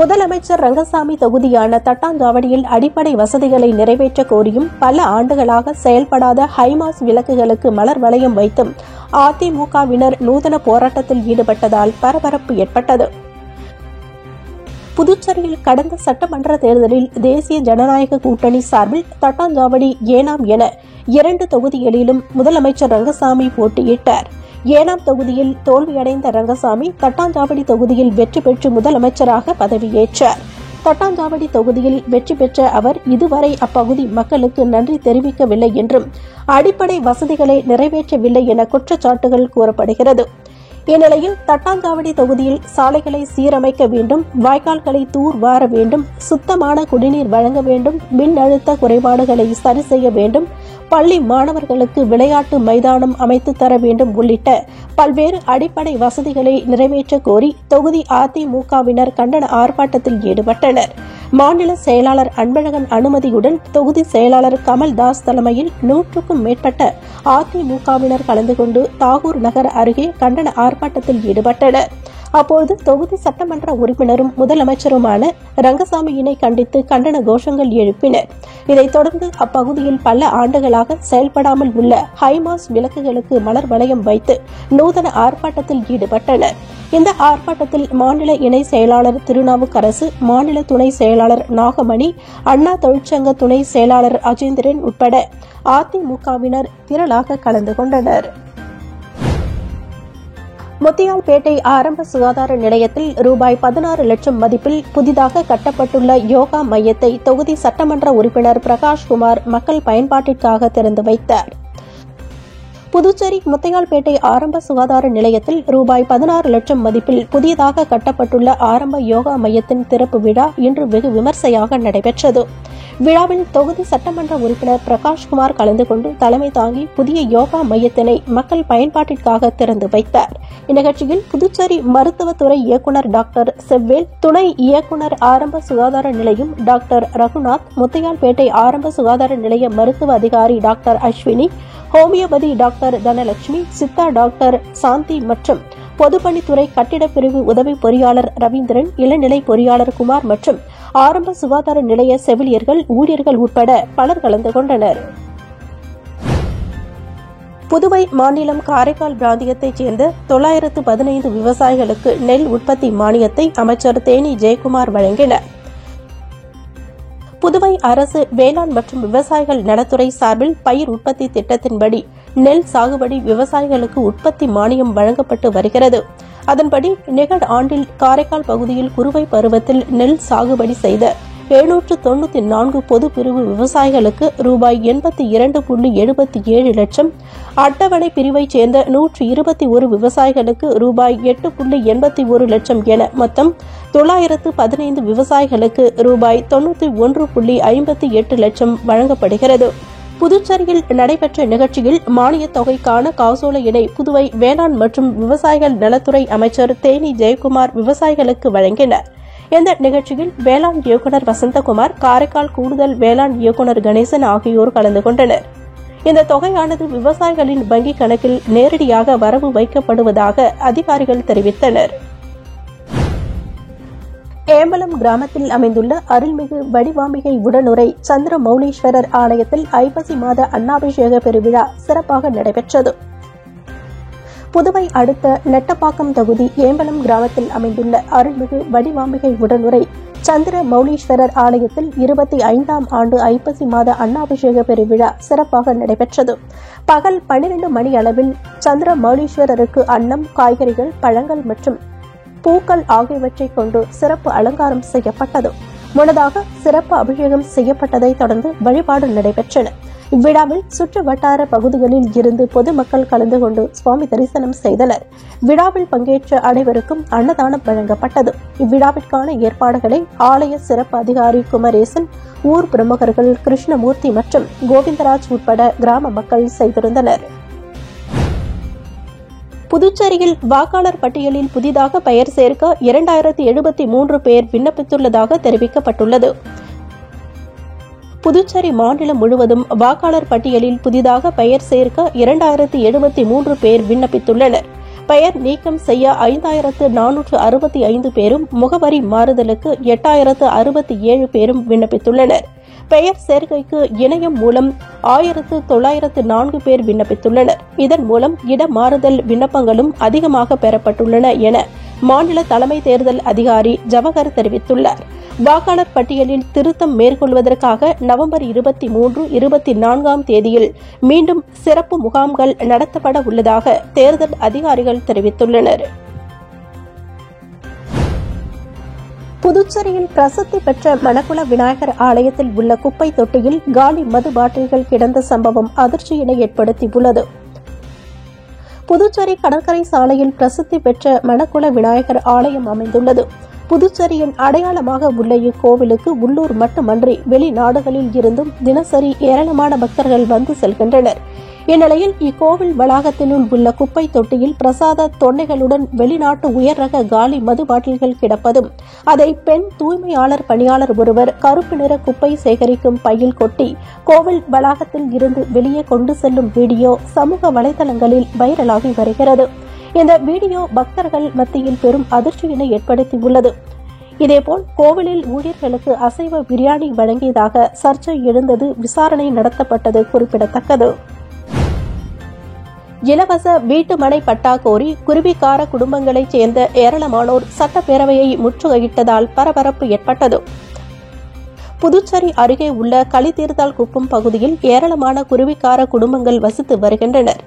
முதலமைச்சர் ரங்கசாமி தொகுதியான தட்டாஞ்சாவடியில் அடிப்படை வசதிகளை நிறைவேற்ற கோரியும் பல ஆண்டுகளாக செயல்படாத ஹைமாஸ் விளக்குகளுக்கு மலர் வளையம் வைத்தும் அதிமுகவினர் நூதன போராட்டத்தில் ஈடுபட்டதால் பரபரப்பு ஏற்பட்டது. புதுச்சேரியில் கடந்த சட்டமன்ற தேர்தலில் தேசிய ஜனநாயக கூட்டணி சார்பில் தட்டாஞ்சாவடி, ஏனாம் என 2 தொகுதிகளிலும் முதலமைச்சர் ரங்கசாமி போட்டியிட்டார். ஏனாம் தொகுதியில் தோல்வியடைந்த ரங்கசாமி தட்டாஞ்சாவடி தொகுதியில் வெற்றி பெற்று முதலமைச்சராக பதவியேற்றார். தட்டாஞ்சாவடி தொகுதியில் வெற்றி பெற்ற அவர் இதுவரை அப்பகுதி மக்களுக்கு நன்றி தெரிவிக்கவில்லை என்றும் அடிப்படை வசதிகளை நிறைவேற்றவில்லை என குற்றச்சாட்டுகள் கூறப்படுகிறது. இந்நிலையில் தட்டாஞ்சாவடி தொகுதியில் சாலைகளை சீரமைக்க வேண்டும், வாய்க்கால்களை தூர்வார வேண்டும், சுத்தமான குடிநீர் வழங்க வேண்டும், மின் அழுத்த குறைபாடுகளை சரி செய்ய வேண்டும், பள்ளி மாணவர்களுக்கு விளையாட்டு மைதானம் அமைத்து தர வேண்டும் உள்ளிட்ட பல்வேறு அடிப்படை வசதிகளை நிறைவேற்ற கோரி தொகுதி அதிமுகவினர் கண்டன ஆர்ப்பாட்டத்தில் ஈடுபட்டனர். மாநில செயலாளர் அன்பழகன் அனுமதியுடன் தொகுதி செயலாளர் கமல்தாஸ் தலைமையில் 100க்கும் மேற்பட்ட அதிமுகவினர் கலந்து கொண்டு தாகூர் நகர் அருகே கண்டன ஆர்ப்பாட்டத்தில் ஈடுபட்டனர். அப்போது தொகுதி சட்டமன்ற உறுப்பினரும் முதலமைச்சருமான ரங்கசாமியினை கண்டித்து கண்டன கோஷங்கள் எழுப்பினர். இதைத் தொடர்ந்து அப்பகுதியில் பல ஆண்டுகளாக செயல்படாமல் உள்ள ஹைமாஸ் விளக்குகளுக்கு மலர் வளையம் வைத்து நூதன ஆர்ப்பாட்டத்தில் ஈடுபட்டனர். இந்த ஆர்ப்பாட்டத்தில் மாநில இணை செயலாளர் திருநாவுக்கரசு, மாநில துணை செயலாளர் நாகமணி, அண்ணா தொழிற்சங்க துணை செயலாளர் அஜேந்திரன் உட்பட அதிமுகவினர் திரளாக கலந்து கொண்டனர். முத்தியால்பேட்டை ஆரம்ப சுகாதார நிலையத்தில் ரூபாய் 16 லட்சம் மதிப்பில் புதிதாக கட்டப்பட்டுள்ள யோகா மையத்தை தொகுதி சட்டமன்ற உறுப்பினர் பிரகாஷ்குமார் மக்கள் பயன்பாட்டிற்காக திறந்து வைத்தார். புதுச்சேரி முத்தியால்பேட்டை ஆரம்ப சுகாதார நிலையத்தில் ரூபாய் 16 லட்சம் மதிப்பில் புதியதாக கட்டப்பட்டுள்ள ஆரம்ப யோகா மையத்தின் திறப்பு விழா இன்று வெகு விமர்சையாக நடைபெற்றது. விழாவில் தொகுதி சட்டமன்ற உறுப்பினர் பிரகாஷ்குமார் கலந்து கொண்டு தலைமை தாங்கி புதிய யோகா மையத்தினை மக்கள் பயன்பாட்டிற்காக திறந்து வைத்தார். இந்நிகழ்ச்சியில் புதுச்சேரி மருத்துவத்துறை இயக்குநர் டாக்டர் செவ்வேல், துணை இயக்குநர் ஆரம்ப சுகாதார நிலையம் டாக்டர் ரகுநாத், முத்தியால்பேட்டை ஆரம்ப சுகாதார நிலைய மருத்துவ அதிகாரி doctor Ashwini, homeopathy doctor Dhanalakshmi, Siddha doctor Shanthi மற்றும் பொதுப்பணித்துறை கட்டிடப் பிரிவு உதவி பொறியாளர் ரவீந்திரன், இளநிலை பொறியாளர் குமார் மற்றும் ஆரம்ப சுகாதார நிலைய செவிலியர்கள், ஊழியர்கள் உட்பட பலர் கலந்து கொண்டனர். புதுவை மாநிலம் காரைக்கால் பிராந்தியத்தைச் சேர்ந்த 915 விவசாயிகளுக்கு நெல் உற்பத்தி மானியத்தை அமைச்சர் தேனி ஜெயக்குமார் வழங்கினார். புதுவை அரசு வேளாண் மற்றும் விவசாயிகள் நலத்துறை சார்பில் பயிர் உற்பத்தி திட்டத்தின்படி நெல் சாகுபடி விவசாயிகளுக்கு உற்பத்தி மானியம் வழங்கப்பட்டு வருகிறது. அதன்படி நிகழ் ஆண்டில் காரைக்கால் பகுதியில் குறுவை பருவத்தில் நெல் சாகுபடி செய்த 794 பொது பிரிவு விவசாயிகளுக்கு ரூபாய் 82.77 லட்சம், அட்டவணை பிரிவைச் சேர்ந்த 121 விவசாயிகளுக்கு ரூபாய் 8.81 லட்சம் என மொத்தம் 915 விவசாயிகளுக்கு ரூபாய் 91.58 லட்சம் வழங்கப்படுகிறது. புதுச்சேரியில் நடைபெற்ற நிகழ்ச்சியில் மானியத் தொகைக்கான காசோலையினை புதுவை வேளாண் மற்றும் விவசாயிகள் நலத்துறை அமைச்சர் தேனி ஜெயக்குமார் விவசாயிகளுக்கு வழங்கினார். இந்த நிகழ்ச்சியில் வேளாண் இயக்குநர் வசந்தகுமார், காரைக்கால் கூடுதல் வேளாண் இயக்குநர் கணேசன் ஆகியோர் கலந்து கொண்டனர். இந்த தொகையானது விவசாயிகளின் வங்கிக் கணக்கில் நேரடியாக வரவு வைக்கப்படுவதாக அதிகாரிகள் தெரிவித்தனர். ஏம்பலம் கிராமத்தில் அமைந்துள்ள அருள்மிகு வடிவாம்பிகை உடனுரை சந்திரமௌலீஸ்வரர் ஆலயத்தில் ஐப்பசி மாத அன்னாபிஷேக பெருவிழா சிறப்பாக நடைபெற்றது. புதுவை அடுத்த நெட்டப்பாக்கம் தொகுதி ஏம்பலம் கிராமத்தில் அமைந்துள்ள அருள்மிகு வடிவாம்பிகை உடனுரை சந்திரமௌலீஸ்வரர் ஆலயத்தில் 25ஆம் ஆண்டு ஐப்பசி மாத அன்னாபிஷேக பெருவிழா சிறப்பாக நடைபெற்றது. பகல் 12 மணி அளவில் சந்திரமௌலீஸ்வரருக்கு அன்னம், காய்கறிகள், பழங்கள் மற்றும் பூக்கள் ஆகியவற்றை கொண்டு சிறப்பு அலங்காரம் செய்யப்பட்டது. முன்னதாக சிறப்பு அபிஷேகம் செய்யப்பட்டதை தொடர்ந்து வழிபாடு நடைபெற்றன. இவ்விழாவில் சுற்று வட்டார பகுதிகளில் இருந்து பொதுமக்கள் கலந்து கொண்டு சுவாமி தரிசனம் செய்தனர். விழாவில் பங்கேற்ற அனைவருக்கும் அன்னதானம் வழங்கப்பட்டது. இவ்விழாவிற்கான ஏற்பாடுகளை ஆலய சிறப்பு அதிகாரி குமரேசன், ஊர் பிரமுகர்கள் கிருஷ்ணமூர்த்தி மற்றும் கோவிந்தராஜ் உட்பட கிராம மக்கள் செய்திருந்தனர். புதுச்சேரியில் வாக்காளர் பட்டியலில் புதிதாக பெயர் சேர்க்க 2073 பேர் விண்ணப்பித்துள்ளதாக தெரிவிக்கப்பட்டுள்ளது. புதுச்சேரி மாநிலம் முழுவதும் வாக்காளர் பட்டியலில் புதிதாக பெயர் சேர்க்க 2073 பேர் விண்ணப்பித்துள்ளனர். பெயர் நீக்கம் செய்ய 5465 பேரும், முகவரி மாறுதலுக்கு 8067 பேரும் விண்ணப்பித்துள்ளனர். பெயர் சேர்க்கைக்கு இணையம் மூலம் 1904 பேர் விண்ணப்பித்துள்ளனர். இதன் மூலம் இடமாறுதல் விண்ணப்பங்களும் அதிகமாக பெறப்பட்டுள்ளன என மாநில தலைமை தேர்தல் அதிகாரி ஜவஹர் தெரிவித்துள்ளார். வாக்காளர் பட்டியலில் திருத்தம் மேற்கொள்வதற்காக நவம்பர் 23, 24 தேதியில் மீண்டும் சிறப்பு முகாம்கள் நடத்தப்பட உள்ளதாக தேர்தல் அதிகாரிகள் தெரிவித்துள்ளனர். புதுச்சேரியில் பிரசித்தி பெற்ற மணக்குள விநாயகர் ஆலயத்தில் உள்ள குப்பை தொட்டியில் காலி மது பாட்டில்கள் கிடந்த சம்பவம் அதிர்ச்சியினை ஏற்படுத்தியுள்ளது. புதுச்சேரி கடற்கரை சாலையில் பிரசித்தி பெற்ற மணக்குள விநாயகர் ஆலயம் அமைந்துள்ளது. புதுச்சேரியின் அடையாளமாக உள்ள இக்கோவிலுக்கு உள்ளூர் மட்டுமன்றி வெளிநாடுகளில் இருந்தும் தினசரி ஏராளமான பக்தர்கள் வந்து செல்கின்றனர். இந்நிலையில் இக்கோவில் வளாகத்தினுள் உள்ள குப்பை தொட்டியில் பிரசாத தொன்னைகளுடன் வெளிநாட்டு உயர் ரக காலி மது பாட்டில்கள் கிடப்பதும், அதை பெண் தூய்மையாளர் பணியாளர் ஒருவர் கருப்பு நிற குப்பை சேகரிக்கும் பையில் கொட்டி கோவில் வளாகத்தில் இருந்து வெளியே கொண்டு செல்லும் வீடியோ சமூக வலைதளங்களில் வைரலாகி வருகிறது. இந்த வீடியோ பக்தர்கள் மத்தியில் பெரும் அதிர்ச்சியினை ஏற்படுத்தியுள்ளது. இதேபோல் கோவிலில் ஊழியர்களுக்கு அசைவ பிரியாணி வழங்கியதாக சர்ச்சை எழுந்தது. விசாரணை நடத்தப்பட்டது குறிப்பிடத்தக்கது. இலவச வீட்டு மனை பட்டா கோரி குருவிக்கார குடும்பங்களைச் சேர்ந்த ஏராளமானோர் சட்டப்பேரவையை முற்றுகையிட்டதால் பரபரப்பு ஏற்பட்டது. புதுச்சேரி அருகே உள்ள களித்தீர்த்தால் குப்பம் பகுதியில் ஏராளமான குருவிக்கார குடும்பங்கள் வசித்து வருகின்றனர்.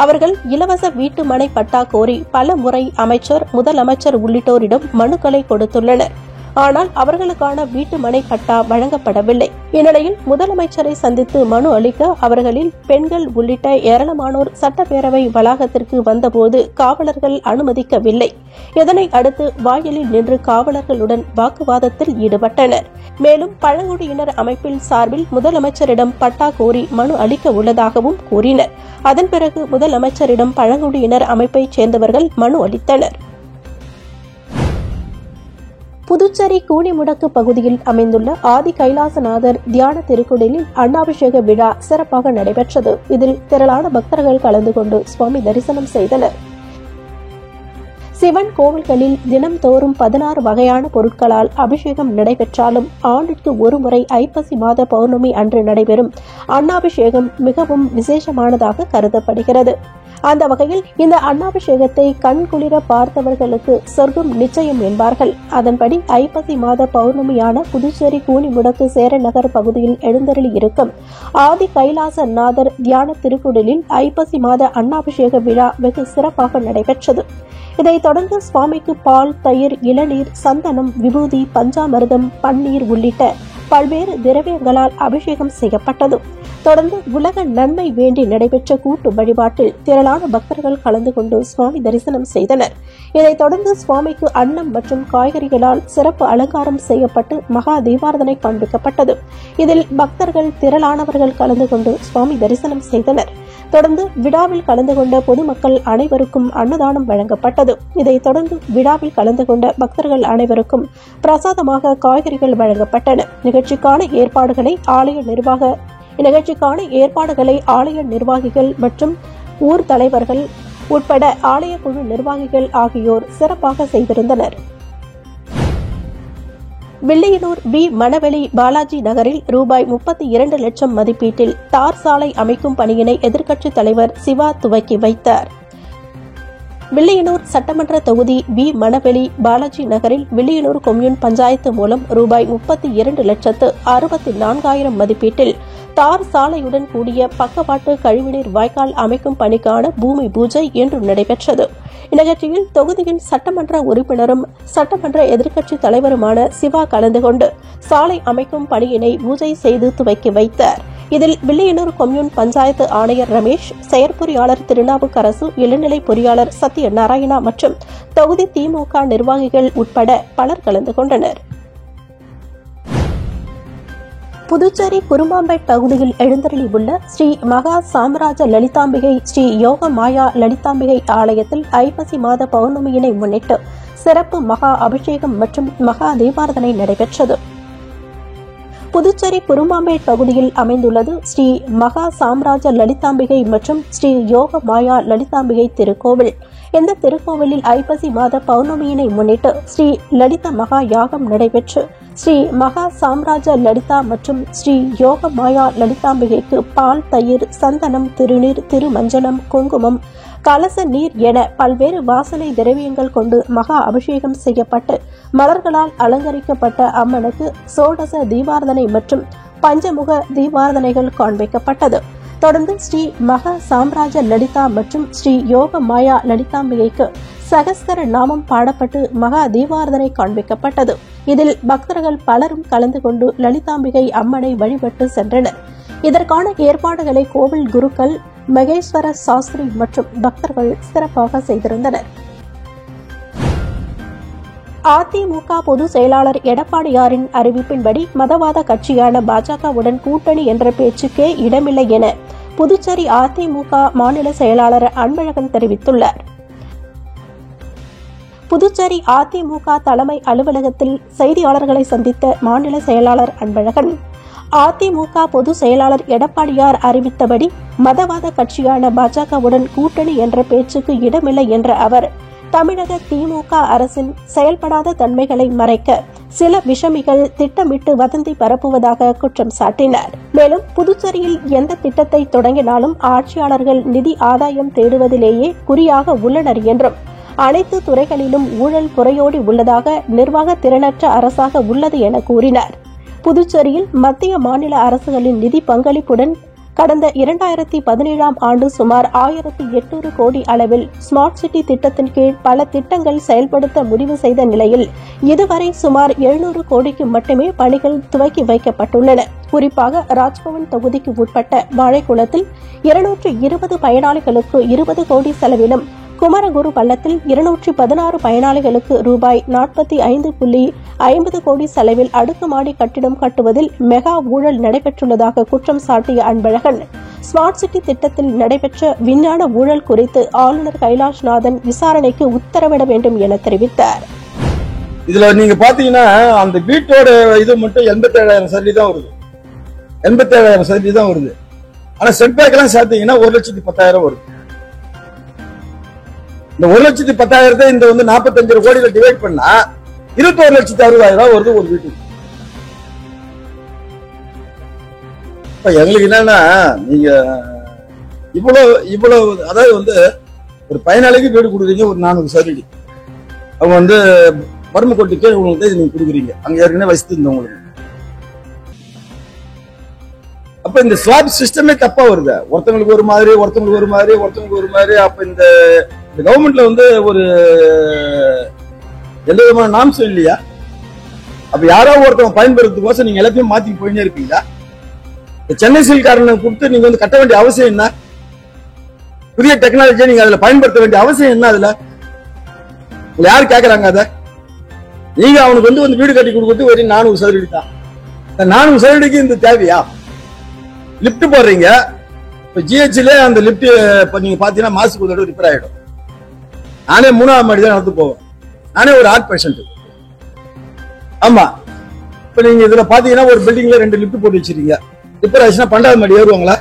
அவர்கள் இலவச வீட்டு மனை பட்டா கோரி பல முறை அமைச்சர், முதலமைச்சர் உள்ளிட்டோரிடம் மனுக்களை கொடுத்துள்ளனர். ஆனால் அவர்களுக்கான வீட்டு மனை பட்டா வழங்கப்படவில்லை. இந்நிலையில் முதலமைச்சரை சந்தித்து மனு அளிக்க அவர்களில் பெண்கள் உள்ளிட்ட ஏராளமானோர் சட்டப்பேரவை வளாகத்திற்கு வந்தபோது காவலர்கள் அனுமதிக்கவில்லை. இதனை அடுத்து வாயிலில் நின்று காவலர்களுடன் வாக்குவாதத்தில் ஈடுபட்டனர். மேலும் பழங்குடியினர் அமைப்பில் சார்பில் முதலமைச்சரிடம் பட்டா கோரி மனு அளிக்க உள்ளதாகவும் கூறினர். அதன் பிறகு முதலமைச்சரிடம் பழங்குடியினர் அமைப்பைச் சேர்ந்தவர்கள் மனு அளித்தனர். புதுச்சேரி கூனிமுடக்கு பகுதியில் அமைந்துள்ள ஆதி கைலாசநாதர் தியான திருக்குடிலில் அன்னாபிஷேக விழா சிறப்பாக நடைபெற்றது. இதில் திரளான பக்தர்கள் கலந்து கொண்டு சுவாமி தரிசனம் செய்தனர். சிவன் கோவில்களில் தினம்தோறும் 16 வகையான பொருட்களால் அபிஷேகம் நடைபெற்றாலும் ஆண்டிற்கு ஒருமுறை ஐப்பசி மாத பௌர்ணமி அன்று நடைபெறும் அன்னாபிஷேகம் மிகவும் விசேஷமானதாக கருதப்படுகிறது. அந்த வகையில் இந்த அன்னாபிஷேகத்தை கண்குளிர பார்த்தவர்களுக்கு சொர்க்கம் நிச்சயம் என்பார்கள். அதன்படி ஐப்பசி மாத பௌர்ணமியான புதுச்சேரி கூனிமுடக்கு சேரநகர் பகுதியில் எழுந்தருளி இருக்கும் ஆதி கைலாசநாதர் தியான திருக்குடிலில் ஐப்பசி மாத அன்னாபிஷேக விழா வெகு சிறப்பாக நடைபெற்றது. இதைத் தொடர்ந்து சுவாமிக்கு பால், தயிர், இளநீர், சந்தனம், விபூதி, பஞ்சாமிர்தம், பன்னீர் உள்ளிட்ட பல்வேறு திரவியங்களால் அபிஷேகம் செய்யப்பட்டது. தொடர்ந்து உலக நன்மை வேண்டி நடைபெற்ற கூட்டு வழிபாட்டில் திரளான பக்தர்கள் கலந்து கொண்டு சுவாமி தரிசனம் செய்தனர். இதைத் தொடர்ந்து சுவாமிக்கு அன்னம் மற்றும் காய்கறிகளால் சிறப்பு அலங்காரம் செய்யப்பட்டு மகா தீபாராதனை காண்பிக்கப்பட்டது. இதில் பக்தர்கள் திரளானவர்கள் கலந்து கொண்டு சுவாமி தரிசனம் செய்தனர். தொடர்ந்து விழாவில் கலந்து கொண்ட பொதுமக்கள் அனைவருக்கும் அன்னதானம் வழங்கப்பட்டது. இதைத் தொடர்ந்து விழாவில் கலந்து கொண்ட பக்தர்கள் அனைவருக்கும் பிரசாதமாக காய்கறிகள் வழங்கப்பட்டன. நிகழ்ச்சிக்கான ஏற்பாடுகளை ஆலய நிர்வாகிகள் மற்றும் ஊர் தலைவர்கள் உட்பட ஆலய குழு நிர்வாகிகள் ஆகியோர் சிறப்பாக செய்திருந்தனர். வில்லியனூர் பி. மணவெளி பாலாஜி நகரில் ரூபாய் 32 லட்சம் மதிப்பீட்டில் தார் சாலை அமைக்கும் பணியினை எதிர்க்கட்சித் தலைவர் சிவா துவக்கி வைத்தார். வில்லியனூர் சட்டமன்ற தொகுதி பி. மணவெளி பாலாஜி நகரில் வில்லியனூர் கொம்யூன் பஞ்சாயத்து மூலம் ரூபாய் 32,64,000 மதிப்பீட்டில் தார் சாலையுடன் கூடிய பக்கவாட்டு கழிவுநீர் வாய்க்கால் அமைக்கும் பணிக்கான பூமி பூஜை இன்று நடைபெற்றது. இந்நிகழ்ச்சியில் தொகுதியின் சட்டமன்ற உறுப்பினரும் சட்டமன்ற எதிர்க்கட்சித் தலைவருமான சிவா கலந்து கொண்டு சாலை அமைக்கும் பணியினை பூஜை செய்து துவக்கி வைத்தார். இதில் வில்லியனூர் கொம்யூன் பஞ்சாயத்து ஆணையர் ரமேஷ், செயற்பொறியாளர் திருநாவுக்கரசு, இளநிலை பொறியாளர் சத்யநாராயணா மற்றும் தொகுதி திமுக நிர்வாகிகள் உட்பட பலர் கலந்து கொண்டனர். புதுச்சேரி குருமாம்பேட் பகுதியில் எழுந்தருளி உள்ள ஸ்ரீ மகா சாம்ராஜ லலிதாம்பிகை ஸ்ரீ யோக மாயா லலிதாம்பிகை ஆலயத்தில் ஐப்பசி மாத பௌர்ணமியினை முன்னிட்டு சிறப்பு மகா அபிஷேகம் மற்றும் மகா தீபாராதனை நடைபெற்றது. புதுச்சேரி குருமாம்பேட் பகுதியில் அமைந்துள்ளது ஸ்ரீ மகா சாம்ராஜ லலிதாம்பிகை மற்றும் ஸ்ரீ யோக மாயா லலிதாம்பிகை திருக்கோவில். இந்த திருக்கோவிலில் ஐப்பசி மாத பௌர்ணமியினை முன்னிட்டு ஸ்ரீ லலிதா மகா யாகம் நடைபெற்று ஸ்ரீ மகா சாம்ராஜ லலிதா மற்றும் ஸ்ரீ யோக மாயா லலிதாம்பிகைக்கு பால், தயிர், சந்தனம், திருநீர், திருமஞ்சனம், குங்குமம், கலச நீர் என பல்வேறு வாசனை திரவியங்கள் கொண்டு மகா அபிஷேகம் செய்யப்பட்டு மலர்களால் அலங்கரிக்கப்பட்ட அம்மனுக்கு சோடச தீபாரதனை மற்றும் பஞ்சமுக தீபாரதனைகள் காண்பிக்கப்பட்டது. தொடர்ந்து ஸ்ரீ மகா சாம்ராஜ லலிதா மற்றும் ஸ்ரீ யோக மாயா லலிதாம்பிகைக்கு சகஸ்கர நாமம் பாடப்பட்டு மகா தீபாரதனை காண்பிக்கப்பட்டது. இதில் பக்தர்கள் பலரும் கலந்து கொண்டு லலிதாம்பிகை அம்மனை வழிபட்டு சென்றனர். இதற்கான ஏற்பாடுகளை கோவில் குருக்கள் மகேஸ்வர சாஸ்திரி மற்றும் பக்தர்கள் சிறப்பாக செய்திருந்தனர். அதிமுக பொதுச் செயலாளர் எடப்பாடியாரின் அறிவிப்பின்படி மதவாத கட்சியான பாஜகவுடன் கூட்டணி என்ற பேச்சுக்கே இடமில்லை என புதுச்சேரி அதிமுக மாநில செயலாளர் அன்பழகன் தெரிவித்துள்ளார். புதுச்சேரி அதிமுக தலைமை அலுவலகத்தில் செய்தியாளர்களை சந்தித்த மாநில செயலாளர் அன்பழகன், அதிமுக பொதுச் செயலாளர் எடப்பாடியார் அறிவித்தபடி மதவாத கட்சியான பாஜகவுடன் கூட்டணி என்ற பேச்சுக்கு இடமில்லை என்ற அவர், தமிழக திமுக அரசின் செயல்படாத தன்மைகளை மறைக்க சில விஷமிகள் திட்டமிட்டு வதந்தி பரப்புவதாக குற்றம் சாட்டினார். மேலும் புதுச்சேரியில் எந்த திட்டத்தை தொடங்கினாலும் ஆட்சியாளர்கள் நிதி ஆதாயம் தேடுவதிலேயே குறியாக உள்ளனர் என்றும், அனைத்து துறைகளிலும் ஊழல் புரையோடி உள்ளதாக, நிர்வாக திறனற்ற அரசாக உள்ளது என கூறினார். புதுச்சேரியில் மத்திய மாநில அரசுகளின் நிதி பங்களிப்புடன் கடந்த 2017ஆம் ஆண்டு சுமார் 1800 கோடி அளவில் ஸ்மார்ட் சிட்டி திட்டத்தின் கீழ் பல திட்டங்கள் செயல்படுத்த முடிவு செய்த நிலையில் இதுவரை சுமார் 700 கோடிக்கு மட்டுமே பணிகள் துவக்கி வைக்கப்பட்டுள்ளன. குறிப்பாக ராஜ்பவன் தொகுதிக்கு உட்பட்ட வாழைக்குளத்தில் 220 பயனாளிகளுக்கு 20 கோடி செலவிலும், குமரகுரு பள்ளத்தில் 216 பயனாளிகளுக்கு ரூபாய் 45.50 கோடி செலவில் அடுக்குமாடி கட்டிடம் கட்டுவதில் மெகா ஊழல் நடைபெற்றுள்ளதாக குற்றம் சாட்டிய அன்பழகன், ஸ்மார்ட் சிட்டி திட்டத்தில் நடைபெற்ற விஞ்ஞான ஊழல் குறித்து ஆளுநர் கைலாஷ்நாதன் விசாரணைக்கு உத்தரவிட வேண்டும் என தெரிவித்தார். இதுல நீங்க பாத்தீங்கன்னா அந்த வீட்டோட இது மட்டும் 87,000 தான் வருது. 87,000 தான் வருது. ஆனா செட்பேக் எல்லாம் சேர்த்தீங்கன்னா 1,10,000 வருது. இந்த 1,10,000 இந்த 45 கோடியில டிவைட் பண்ணா 21,60,000 வருது ஒரு வீட்டுக்கு. இப்ப எங்களுக்கு என்னன்னா, நீங்க இவ்வளவு அதாவது ஒரு பயனாளிக்கு வீடு கொடுக்குறீங்க, ஒரு 400 சதுரடி. அவங்க வறுமை கோட்டுக்கே உங்களுக்கு நீங்க கொடுக்குறீங்க, அங்க ஏற்கனவே வசதி இருந்தவங்களுக்கு. அப்ப இந்த ஸ்லாப் சிஸ்டமே தப்பா வருது. ஒருத்தவங்களுக்கு ஒரு மாதிரி, ஒருத்தவங்களுக்கு ஒரு மாதிரி, ஒருத்தவங்களுக்கு ஒரு மாதிரி. அப்ப இந்த கவர்மெண்ட்ல ஒரு எந்த விதமான நாம்சம் இல்லையா? அப்ப யாரோ ஒருத்தவங்க பயன்படுத்துறதுக்கோசம் நீங்க எல்லாத்தையும் மாத்தி போயிட்டே இருப்பீங்களா? சென்னை சில்காரனை கூப்பிட்டு நீங்க கட்ட வேண்டிய அவசியம் என்ன? புதிய டெக்னாலஜியை நீங்க அதுல பயன்படுத்த வேண்டிய அவசியம் என்ன? அதுல யாரு கேக்குறாங்க? அத நீங்க அவனுக்கு வீடு கட்டி கொடுக்கறது வெறும் 400 சதுரடி தான். 400 சதுரடிக்கு இந்த தேவையா? லிப்ட் போடுறீங்க. இப்ப ஜிஹெச்ல அந்த லிப்ட் நீங்க பாத்தீங்கன்னா மாசுக்கு ஒரு தடவை ரிப்பேர் ஆயிடும். நானே 3ஆம் மாடி தான் நடந்து போவேன். நானே ஒரு ஹார்ட் பேஷண்ட். ஆமா, இப்ப நீங்க இதுல பாத்தீங்கன்னா ஒரு பில்டிங்ல 2 லிப்ட் போட்டு வச்சிருக்கீங்க. ரிப்பேர் ஆச்சுன்னா 12ஆம் மாடி ஏறுவாங்களா?